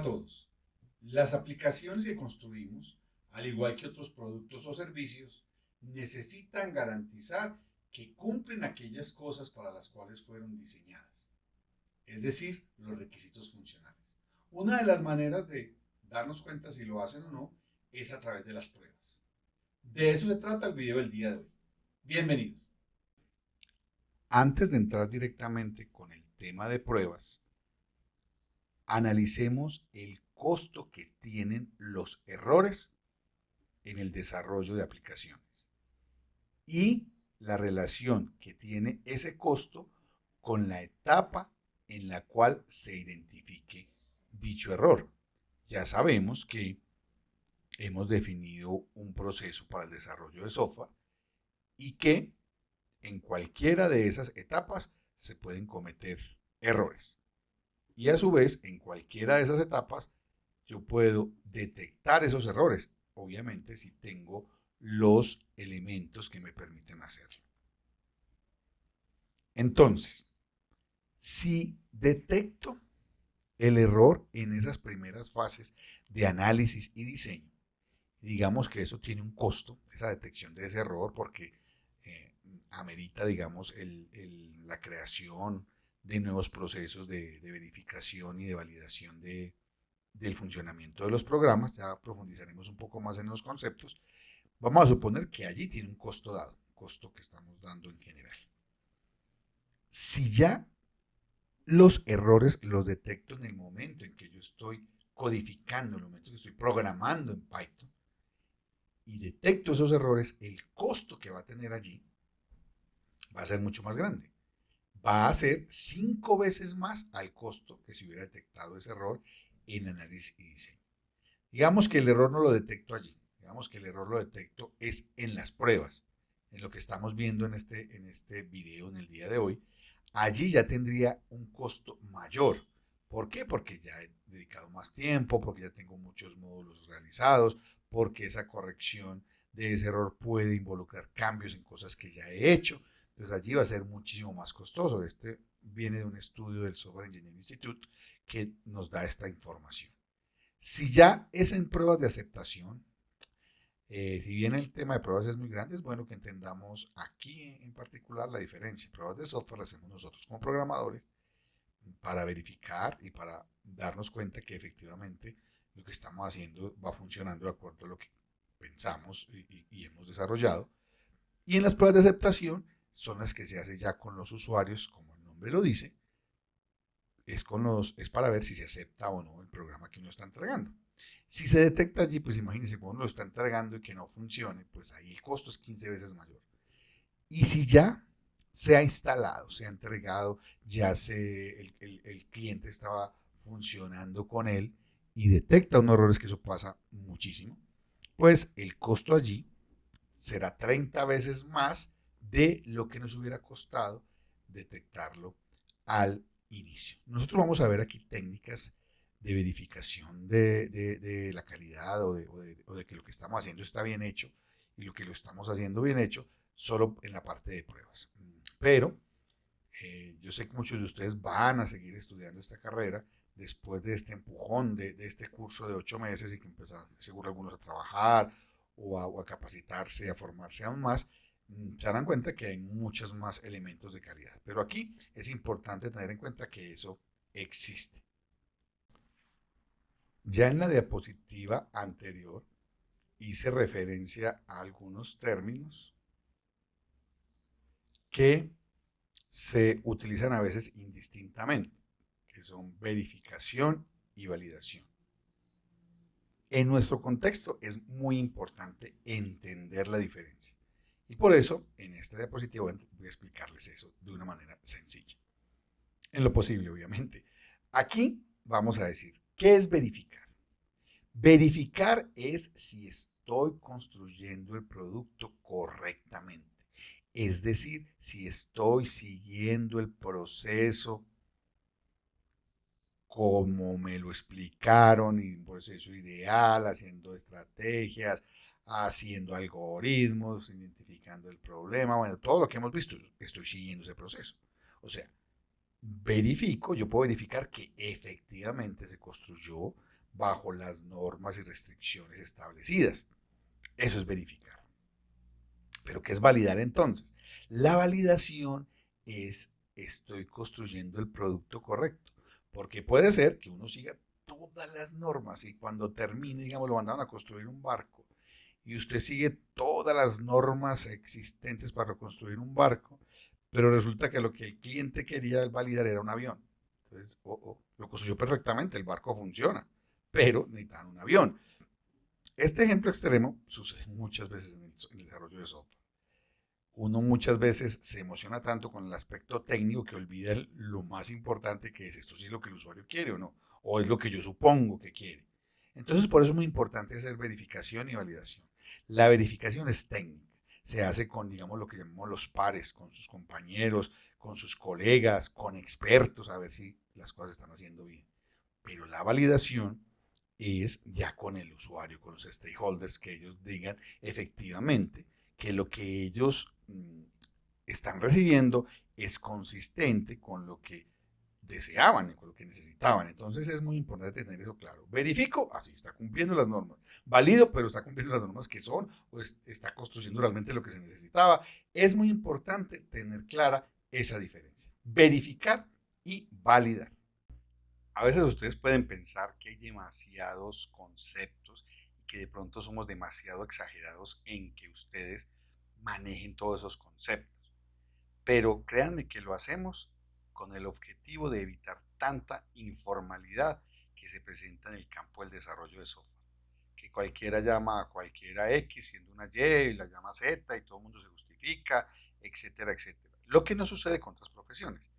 a todos. Las aplicaciones que construimos, al igual que otros productos o servicios, necesitan garantizar que cumplen aquellas cosas para las cuales fueron diseñadas, es decir, los requisitos funcionales. Una de las maneras de darnos cuenta si lo hacen o no es a través de las pruebas. De eso se trata el video del día de hoy. Bienvenidos. Antes de entrar directamente con el tema de pruebas, analicemos el costo que tienen los errores en el desarrollo de aplicaciones y la relación que tiene ese costo con la etapa en la cual se identifique dicho error. Ya sabemos que hemos definido un proceso para el desarrollo de software y que en cualquiera de esas etapas se pueden cometer errores. Y a su vez, en cualquiera de esas etapas, yo puedo detectar esos errores, obviamente si tengo los elementos que me permiten hacerlo. Entonces, si detecto el error en esas primeras fases de análisis y diseño, digamos que eso tiene un costo, esa detección de ese error, porque amerita, digamos, la creación de nuevos procesos de verificación y de validación del funcionamiento de los programas. Ya profundizaremos un poco más en los conceptos. Vamos a suponer que allí tiene un costo dado, un costo que estamos dando en general. Si ya los errores los detecto en el momento en que yo estoy codificando, en el momento en que estoy programando en Python, y detecto esos errores, el costo que va a tener allí va a ser mucho más grande. Va a ser 5 veces más al costo que si hubiera detectado ese error en análisis y diseño. Digamos que el error no lo detecto allí. Digamos que el error lo detecto es en las pruebas, en lo que estamos viendo en este video en el día de hoy. Allí ya tendría un costo mayor. ¿Por qué? Porque ya he dedicado más tiempo, porque ya tengo muchos módulos realizados, porque esa corrección de ese error puede involucrar cambios en cosas que ya he hecho. Entonces allí va a ser muchísimo más costoso. Este viene de un estudio del Software Engineering Institute que nos da esta información. Si ya es en pruebas de aceptación, si bien el tema de pruebas es muy grande, es bueno que entendamos aquí en particular la diferencia. Pruebas de software las hacemos nosotros como programadores para verificar y para darnos cuenta que efectivamente lo que estamos haciendo va funcionando de acuerdo a lo que pensamos y hemos desarrollado. Y en las pruebas de aceptación son las que se hace ya con los usuarios, como el nombre lo dice, es para ver si se acepta o no el programa que uno está entregando. Si se detecta allí, pues imagínense cuando uno lo está entregando y que no funcione, pues ahí el costo es 15 veces mayor. Y si ya se ha instalado, se ha entregado, el cliente estaba funcionando con él y detecta unos errores, que eso pasa muchísimo, pues el costo allí será 30 veces más de lo que nos hubiera costado detectarlo al inicio. Nosotros vamos a ver aquí técnicas de verificación de la calidad o de que lo que estamos haciendo está bien hecho y lo que lo estamos haciendo bien hecho solo en la parte de pruebas. Pero yo sé que muchos de ustedes van a seguir estudiando esta carrera después de este empujón de este curso de 8 meses y que empezaron seguro algunos a trabajar o a capacitarse, a formarse aún más, se darán cuenta que hay muchos más elementos de calidad. Pero aquí es importante tener en cuenta que eso existe. Ya en la diapositiva anterior hice referencia a algunos términos que se utilizan a veces indistintamente, que son verificación y validación. En nuestro contexto es muy importante entender la diferencia. Y por eso, en esta diapositiva voy a explicarles eso de una manera sencilla. En lo posible, obviamente. Aquí vamos a decir, ¿qué es verificar? Verificar es si estoy construyendo el producto correctamente. Es decir, si estoy siguiendo el proceso como me lo explicaron, y un proceso ideal, haciendo estrategias, haciendo algoritmos, identificando el problema, bueno, todo lo que hemos visto, estoy siguiendo ese proceso. O sea, yo puedo verificar que efectivamente se construyó bajo las normas y restricciones establecidas. Eso es verificar. ¿Pero qué es validar entonces? La validación es estoy construyendo el producto correcto. Porque puede ser que uno siga todas las normas y cuando termine, digamos, lo mandaron a construir un barco y usted sigue todas las normas existentes para construir un barco, pero resulta que lo que el cliente quería validar era un avión. Entonces, lo construyó perfectamente, el barco funciona, pero necesitan un avión. Este ejemplo extremo sucede muchas veces en el desarrollo de software. Uno muchas veces se emociona tanto con el aspecto técnico que olvida lo más importante que es esto, si es lo que el usuario quiere o no, o es lo que yo supongo que quiere. Entonces, por eso es muy importante hacer verificación y validación. La verificación es técnica, se hace con, digamos, lo que llamamos los pares, con sus compañeros, con sus colegas, con expertos, a ver si las cosas están haciendo bien. Pero la validación es ya con el usuario, con los stakeholders, que ellos digan efectivamente que lo que ellos están recibiendo es consistente con lo que deseaban y con lo que necesitaban. Entonces es muy importante tener eso claro. Verifico, así está cumpliendo las normas. Valido, pero está cumpliendo las normas que son, o está construyendo realmente lo que se necesitaba. Es muy importante tener clara esa diferencia. Verificar y validar. A veces ustedes pueden pensar que hay demasiados conceptos y que de pronto somos demasiado exagerados en que ustedes manejen todos esos conceptos. Pero créanme que lo hacemos con el objetivo de evitar tanta informalidad que se presenta en el campo del desarrollo de software. Que cualquiera llama a cualquiera X siendo una Y y la llama Z y todo el mundo se justifica, etcétera, etcétera. Lo que no sucede con otras profesiones.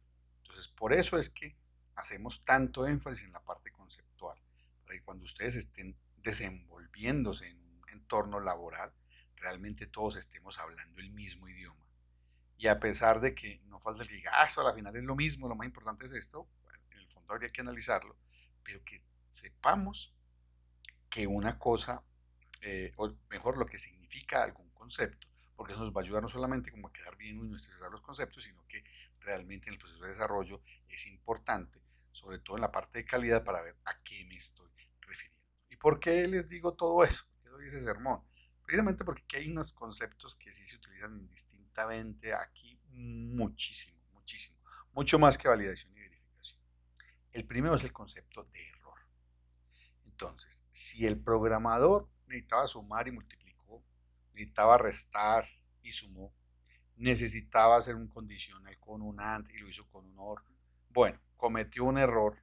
Entonces, por eso es que hacemos tanto énfasis en la parte conceptual, para que cuando ustedes estén desenvolviéndose en un entorno laboral, realmente todos estemos hablando el mismo idioma. Y a pesar de que no falta el que diga, eso a la final es lo mismo, lo más importante es esto, bueno, en el fondo habría que analizarlo, pero que sepamos que una cosa, o mejor lo que significa algún concepto, porque eso nos va a ayudar no solamente como a quedar bien y no estresar los conceptos, sino que realmente en el proceso de desarrollo es importante, sobre todo en la parte de calidad, para ver a qué me estoy refiriendo. ¿Y por qué les digo todo eso? ¿Por qué doy ese sermón? Precisamente porque aquí hay unos conceptos que sí se utilizan indistintamente aquí muchísimo, muchísimo, mucho más que validación y verificación. El primero es el concepto de error. Entonces, si el programador necesitaba sumar y multiplicó, necesitaba restar y sumó, necesitaba hacer un condicional con un AND y lo hizo con un OR, bueno, cometió un error,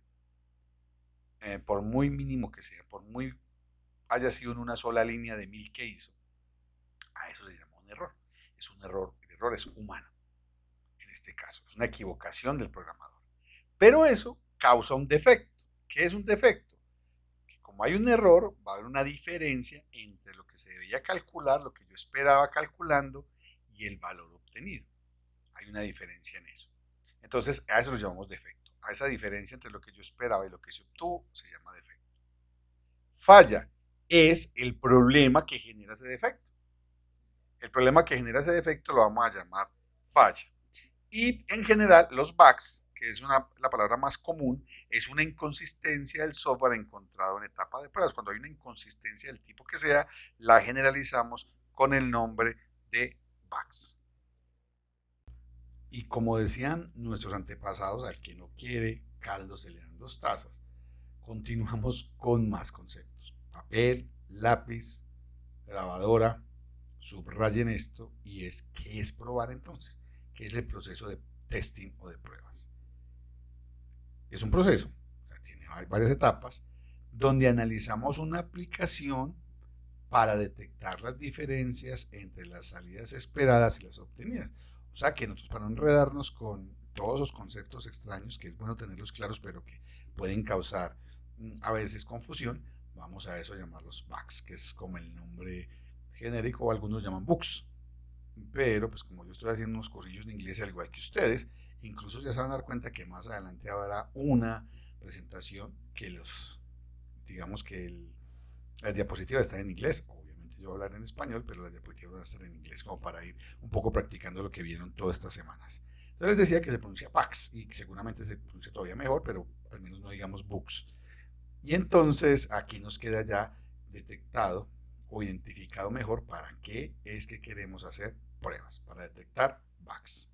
por muy mínimo que sea, por muy haya sido en una sola línea de 1000 que hizo, a eso se llama un error. Es un error, el error es humano, en este caso, es una equivocación del programador. Pero eso causa un defecto. ¿Qué es un defecto? Que como hay un error, va a haber una diferencia entre lo que se debía calcular, lo que yo esperaba calculando, y el valor obtenido. Hay una diferencia en eso. Entonces, a eso lo llamamos defecto. A esa diferencia entre lo que yo esperaba y lo que se obtuvo se llama defecto. Falla es el problema que genera ese defecto. El problema que genera ese defecto lo vamos a llamar falla. Y en general, los bugs, que es la palabra más común, es una inconsistencia del software encontrado en etapa de pruebas. Cuando hay una inconsistencia del tipo que sea, la generalizamos con el nombre de bugs. Y como decían nuestros antepasados, al que no quiere caldo se le dan 2 tazas. Continuamos con más conceptos. Papel, lápiz, grabadora, subrayen esto y es ¿qué es probar entonces? ¿Qué es el proceso de testing o de pruebas? Es un proceso, o sea, tiene varias etapas, donde analizamos una aplicación para detectar las diferencias entre las salidas esperadas y las obtenidas. O sea que nosotros, para no enredarnos con todos esos conceptos extraños, que es bueno tenerlos claros, pero que pueden causar a veces confusión, vamos a eso a llamarlos bugs, que es como el nombre genérico, o algunos llaman bugs. Pero pues como yo estoy haciendo unos cursillos de inglés al igual que ustedes, incluso ya se van a dar cuenta que más adelante habrá una presentación que digamos que las diapositivas están en inglés, obviamente yo voy a hablar en español, pero las diapositivas van a estar en inglés como para ir un poco practicando lo que vieron todas estas semanas. Entonces les decía que se pronuncia bugs y que seguramente se pronuncia todavía mejor, pero al menos no digamos bugs. Y entonces aquí nos queda ya detectado o identificado mejor para qué es que queremos hacer pruebas, para detectar bugs.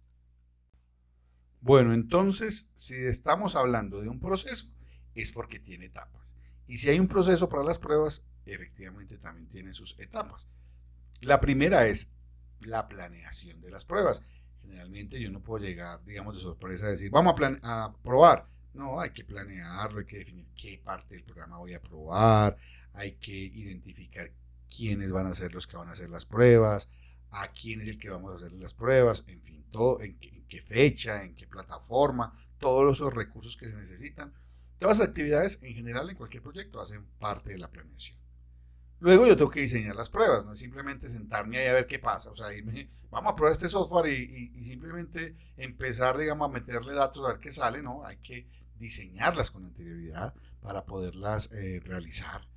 Bueno, entonces, si estamos hablando de un proceso, es porque tiene etapas. Y si hay un proceso para las pruebas, efectivamente también tiene sus etapas. La primera es la planeación de las pruebas. Generalmente yo no puedo llegar, digamos, de sorpresa a decir, vamos a probar. No, hay que planearlo, hay que definir qué parte del programa voy a probar, hay que identificar quiénes van a ser los que van a hacer las pruebas, a quién es el que vamos a hacer las pruebas, en fin, todo, en qué fecha, en qué plataforma, todos esos recursos que se necesitan. Todas las actividades en general en cualquier proyecto hacen parte de la planeación. Luego yo tengo que diseñar las pruebas, no es simplemente sentarme ahí a ver qué pasa, o sea, vamos a probar este software y simplemente empezar, digamos, a meterle datos a ver qué sale, ¿no? Hay que diseñarlas con anterioridad para poderlas realizar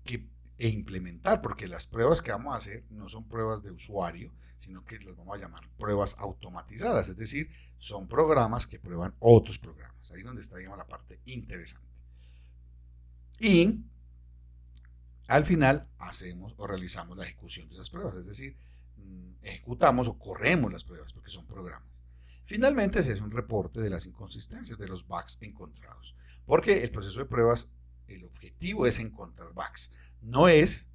que, e implementar, porque las pruebas que vamos a hacer no son pruebas de usuario, sino que las vamos a llamar pruebas automatizadas, es decir, son programas que prueban otros programas, ahí es donde está, digamos, la parte interesante. Y al final hacemos o realizamos la ejecución de esas pruebas, es decir, ejecutamos o corremos las pruebas porque son programas. Finalmente se hace un reporte de las inconsistencias, de los bugs encontrados, porque el proceso de pruebas, el objetivo es encontrar bugs, no es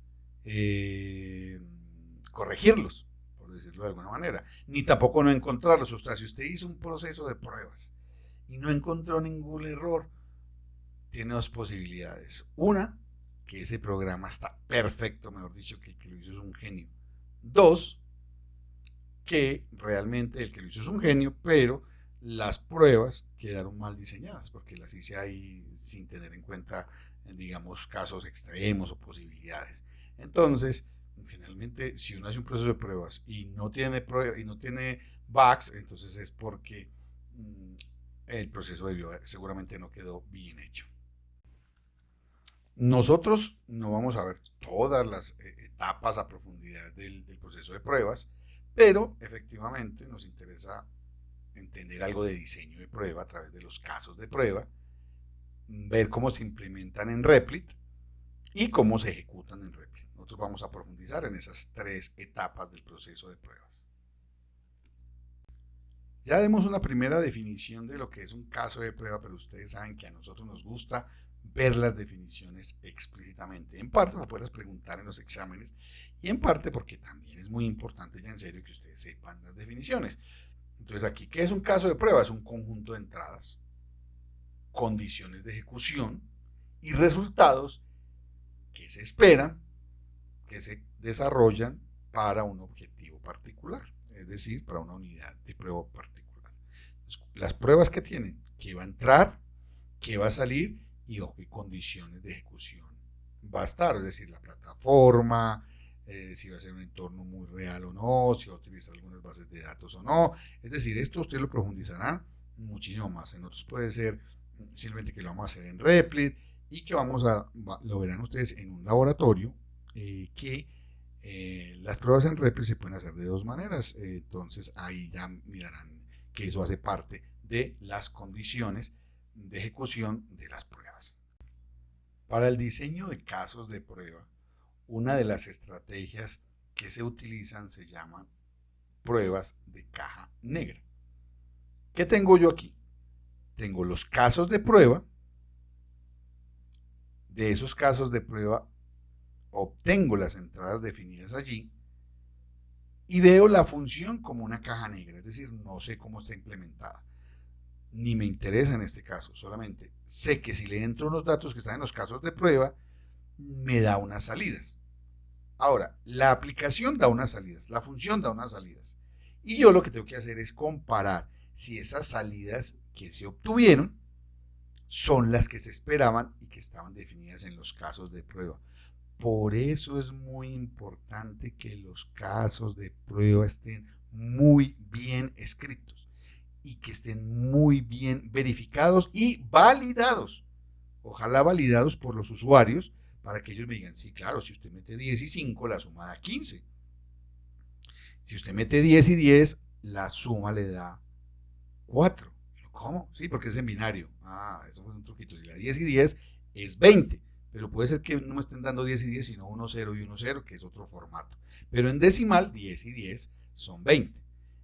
corregirlos, por decirlo de alguna manera, ni tampoco no encontrarlos. O sea, si usted hizo un proceso de pruebas y no encontró ningún error, tiene dos posibilidades. Una, que ese programa está perfecto, mejor dicho, que el que lo hizo es un genio. Dos, que realmente el que lo hizo es un genio, pero las pruebas quedaron mal diseñadas, porque las hice ahí sin tener en cuenta, digamos, casos extremos o posibilidades. Entonces, finalmente, si uno hace un proceso de pruebas y no tiene, y no tiene bugs, entonces es porque el proceso seguramente no quedó bien hecho. Nosotros no vamos a ver todas las etapas a profundidad del proceso de pruebas, pero efectivamente nos interesa entender algo de diseño de prueba a través de los casos de prueba, ver cómo se implementan en Replit y cómo se ejecutan en Replit. Nosotros vamos a profundizar en esas tres etapas del proceso de pruebas. Ya demos una primera definición de lo que es un caso de prueba, pero ustedes saben que a nosotros nos gusta ver las definiciones explícitamente. En parte por poderlas preguntar en los exámenes y en parte porque también es muy importante ya en serio que ustedes sepan las definiciones. Entonces aquí, ¿qué es un caso de prueba? Es un conjunto de entradas, condiciones de ejecución y resultados que se esperan, que se desarrollan para un objetivo particular, es decir, para una unidad de prueba particular. Entonces, las pruebas que tienen, que va a entrar, que va a salir y qué condiciones de ejecución va a estar, es decir, la plataforma, si va a ser un entorno muy real o no, si va a utilizar algunas bases de datos o no. Es decir, esto ustedes lo profundizarán muchísimo más. En otros puede ser simplemente que lo vamos a hacer en Replit y que lo verán ustedes en un laboratorio que las pruebas en Replit se pueden hacer de dos maneras. Entonces ahí ya mirarán que eso hace parte de las condiciones de ejecución de las pruebas. Para el diseño de casos de prueba, una de las estrategias que se utilizan se llaman pruebas de caja negra. ¿Qué tengo yo aquí? Tengo los casos de prueba. De esos casos de prueba obtengo las entradas definidas allí y veo la función como una caja negra, es decir, no sé cómo está implementada. Ni me interesa en este caso, solamente sé que si le entro unos datos que están en los casos de prueba, me da unas salidas. Ahora, la aplicación da unas salidas, la función da unas salidas. Y yo lo que tengo que hacer es comparar si esas salidas que se obtuvieron son las que se esperaban y que estaban definidas en los casos de prueba. Por eso es muy importante que los casos de prueba estén muy bien escritos y que estén muy bien verificados y validados. Ojalá validados por los usuarios para que ellos me digan, sí, claro, si usted mete 10 y 5, la suma da 15. Si usted mete 10 y 10, la suma le da 4. ¿Cómo? Sí, porque es en binario. Ah, eso fue un truquito. Si la 10 y 10 es 20, pero puede ser que no me estén dando 10 y 10, sino 1, 0 y 1, 0, que es otro formato. Pero en decimal, 10 y 10 son 20.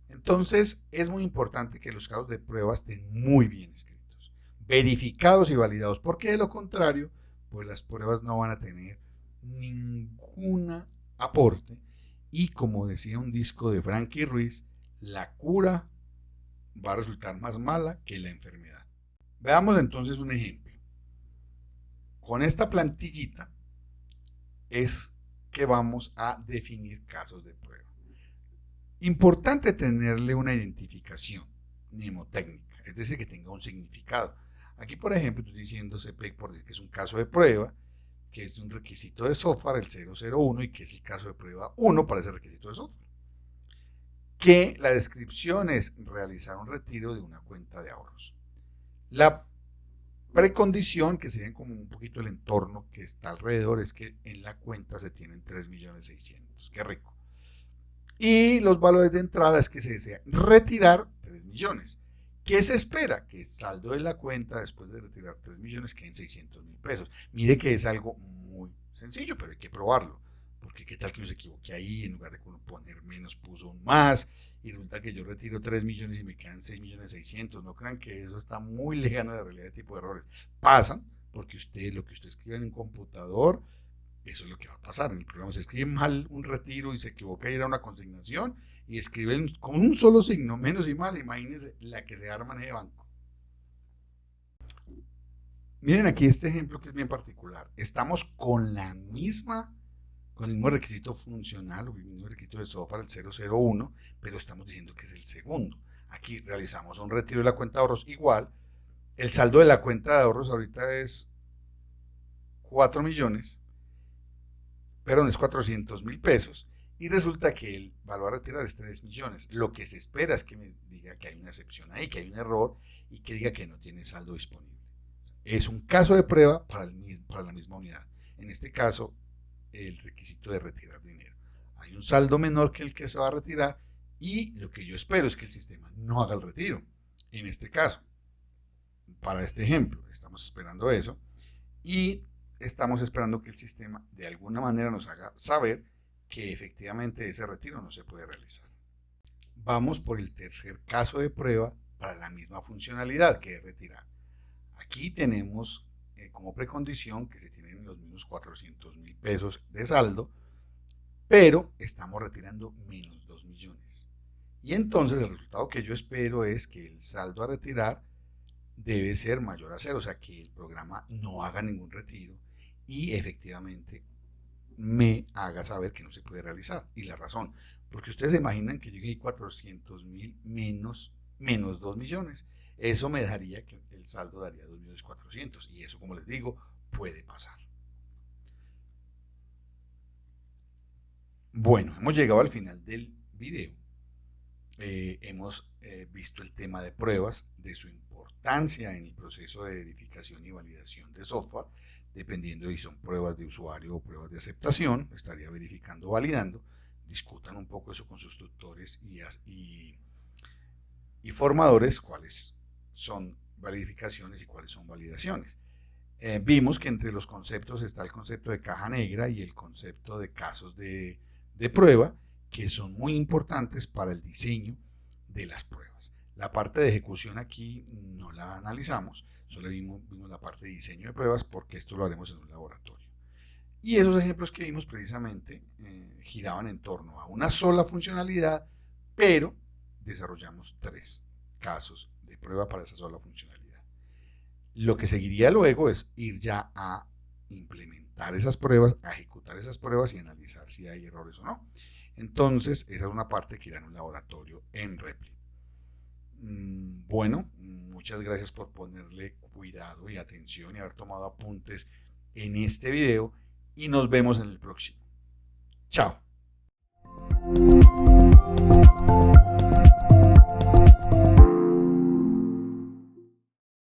Entonces, es muy importante que los casos de prueba estén muy bien escritos, verificados y validados, porque de lo contrario, pues las pruebas no van a tener ningún aporte y, como decía un disco de Frankie Ruiz, la cura va a resultar más mala que la enfermedad. Veamos entonces un ejemplo. Con esta plantillita es que vamos a definir casos de prueba. Importante tenerle una identificación mnemotécnica, es decir, que tenga un significado. Aquí, por ejemplo, estoy diciendo CPEC por decir que es un caso de prueba, que es un requisito de software, el 001, y que es el caso de prueba 1 para ese requisito de software. Que la descripción es realizar un retiro de una cuenta de ahorros. La precondición, que sería como un poquito el entorno que está alrededor, es que en la cuenta se tienen 3.600.000. Qué rico. Y los valores de entrada es que se desea retirar 3 millones. ¿Qué se espera? Que el saldo de la cuenta después de retirar 3 millones quede en 600.000 pesos. Mire que es algo muy sencillo, pero hay que probarlo. Porque qué tal que uno se equivoque ahí, en lugar de poner menos puso un más, y resulta que yo retiro 3 millones y me quedan 6.600.000. No crean que eso está muy lejano de la realidad de tipo de errores. Pasan porque lo que usted escribe en un computador, eso es lo que va a pasar. En el programa se escribe mal un retiro y se equivoca y era una consignación y escriben con un solo signo, menos y más. Imagínense la que se arma en ese banco. Miren aquí este ejemplo que es bien particular. Estamos con el mismo requisito funcional, o el mismo requisito de software, el 001, pero estamos diciendo que es el segundo. Aquí realizamos un retiro de la cuenta de ahorros igual. El saldo de la cuenta de ahorros ahorita es 4 millones, perdón, es 400.000 pesos, y resulta que el valor a retirar es 3 millones. Lo que se espera es que me diga que hay una excepción ahí, que hay un error, y que diga que no tiene saldo disponible. Es un caso de prueba para la misma unidad. En este caso, el requisito de retirar dinero. Hay un saldo menor que el que se va a retirar, y lo que yo espero es que el sistema no haga el retiro. En este caso, para este ejemplo, estamos esperando eso, y estamos esperando que el sistema de alguna manera nos haga saber que efectivamente ese retiro no se puede realizar. Vamos por el tercer caso de prueba para la misma funcionalidad, que es retirar. Aquí tenemos como precondición que se tienen los mismos 400.000 pesos de saldo, pero estamos retirando menos 2 millones. Y entonces el resultado que yo espero es que el saldo a retirar debe ser mayor a 0, o sea que el programa no haga ningún retiro y efectivamente me haga saber que no se puede realizar. Y la razón, porque ustedes se imaginan que llegue a 400.000 menos 2 millones. Eso me daría que el saldo daría 2.400.000, y eso, como les digo, puede pasar. Bueno, hemos llegado al final del video. Hemos visto el tema de pruebas, de su importancia en el proceso de verificación y validación de software, dependiendo de si son pruebas de usuario o pruebas de aceptación. Estaría verificando o validando. Discutan un poco eso con sus tutores y formadores, cuáles son verificaciones y cuáles son validaciones. Vimos que entre los conceptos está el concepto de caja negra y el concepto de casos de prueba, que son muy importantes para el diseño de las pruebas. La parte de ejecución aquí no la analizamos, solo vimos la parte de diseño de pruebas, porque esto lo haremos en un laboratorio. Y esos ejemplos que vimos precisamente giraban en torno a una sola funcionalidad, pero desarrollamos 3 casos de prueba para esa sola funcionalidad. Lo que seguiría luego es ir ya a implementar esas pruebas, a ejecutar esas pruebas y analizar si hay errores o no. Entonces, esa es una parte que irá en un laboratorio en Repli. Bueno, muchas gracias por ponerle cuidado y atención y haber tomado apuntes en este video, y nos vemos en el próximo. Chao.